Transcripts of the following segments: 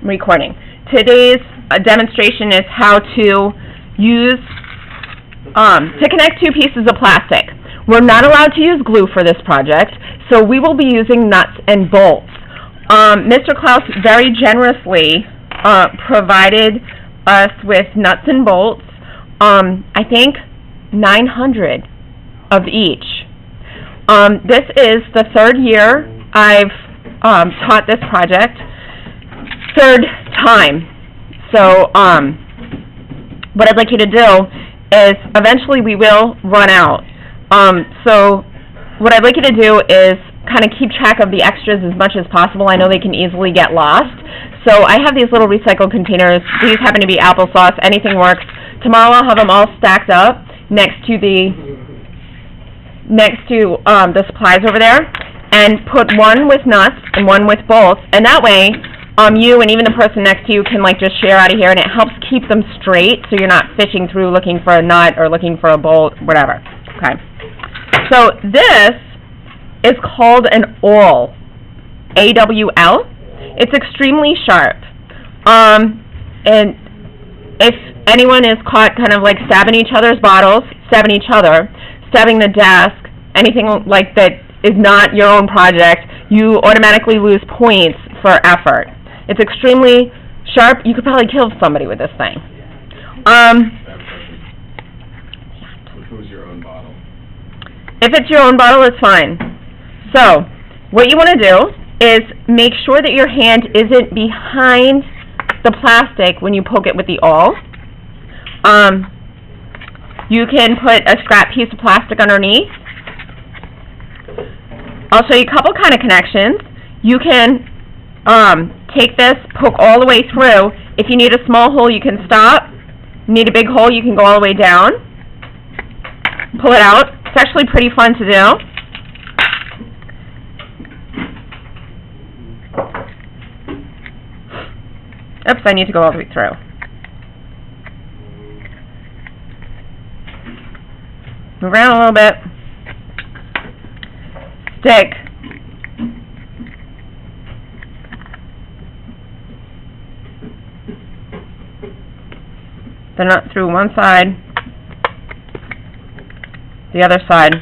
recording. Today's demonstration is how to use, to connect two pieces of plastic. We're not allowed to use glue for this project, so we will be using nuts and bolts. Mr. Klaus very generously provided us with nuts and bolts, I think 900 of each. This is the third year I've taught this project, third time. So what I'd like you to do is eventually we will run out. So what I'd like you to do is kind of keep track of the extras as much as possible. I know they can easily get lost. So I have these little recycled containers. These happen to be applesauce. Anything works. Tomorrow I'll have them all stacked up next to the supplies over there, and put one with nuts and one with bolts, and that way you and even the person next to you can like just share out of here, and it helps keep them straight so you're not fishing through looking for a nut or looking for a bolt, whatever. Okay. So this is called an awl, A-W-L. It's extremely sharp. And if anyone is caught kind of like stabbing each other's bottles, stabbing each other, stabbing the desk, anything like that is not your own project, you automatically lose points for effort. It's extremely sharp. You could probably kill somebody with this thing. If it was your own bottle. If it's your own bottle, it's fine. So, what you want to do is make sure that your hand isn't behind the plastic when you poke it with the awl. You can put a scrap piece of plastic underneath. I'll show you a couple kind of connections. You can take this, poke all the way through. If you need a small hole, you can stop. You need a big hole, you can go all the way down. Pull it out. It's actually pretty fun to do. Oops, I need to go all the way through. Move around a little bit. Stick. The nut through one side, the other side,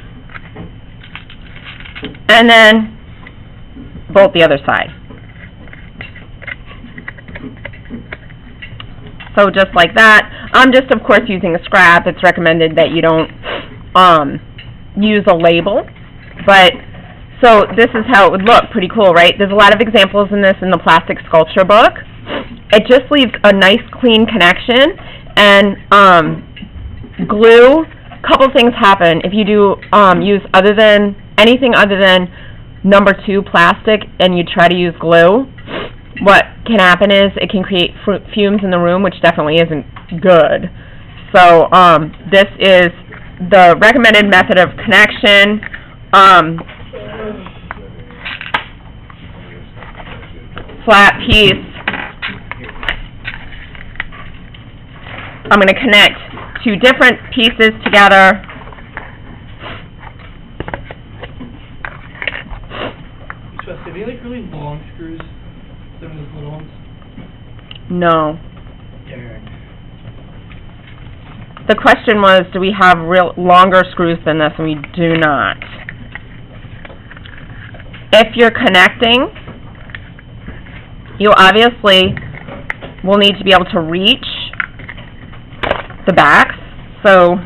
and then bolt the other side. So just like that. I'm just, of course, using a scrap. It's recommended that you don't use a label, but so this is how it would look. Pretty cool, right? There's a lot of examples in this in the plastic sculpture book. It just leaves a nice clean connection, and glue, couple things happen if you do use anything other than number 2 plastic and you try to use glue. What can happen is it can create fumes in the room, which definitely isn't good. So this is the recommended method of connection. Flat piece. I'm going to connect 2 different pieces together. So, are they like really long screws? Some of those little ones? No. Darn. The question was, do we have longer screws than this? And we do not. If you're connecting, you obviously will need to be able to reach the backs. So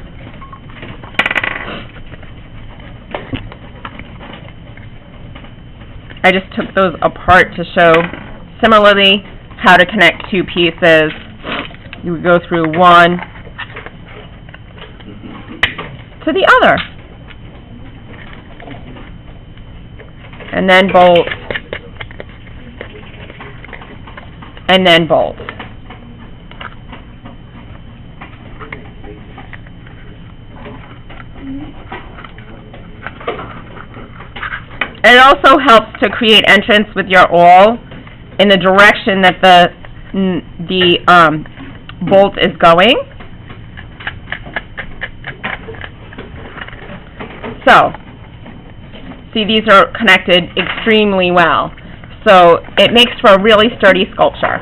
I just took those apart to show similarly how to connect 2 pieces. You would go through one to the other, and then bolt, and then bolt. It also helps to create entrance with your awl in the direction that the bolt is going. So, see, these are connected extremely well. So it makes for a really sturdy sculpture.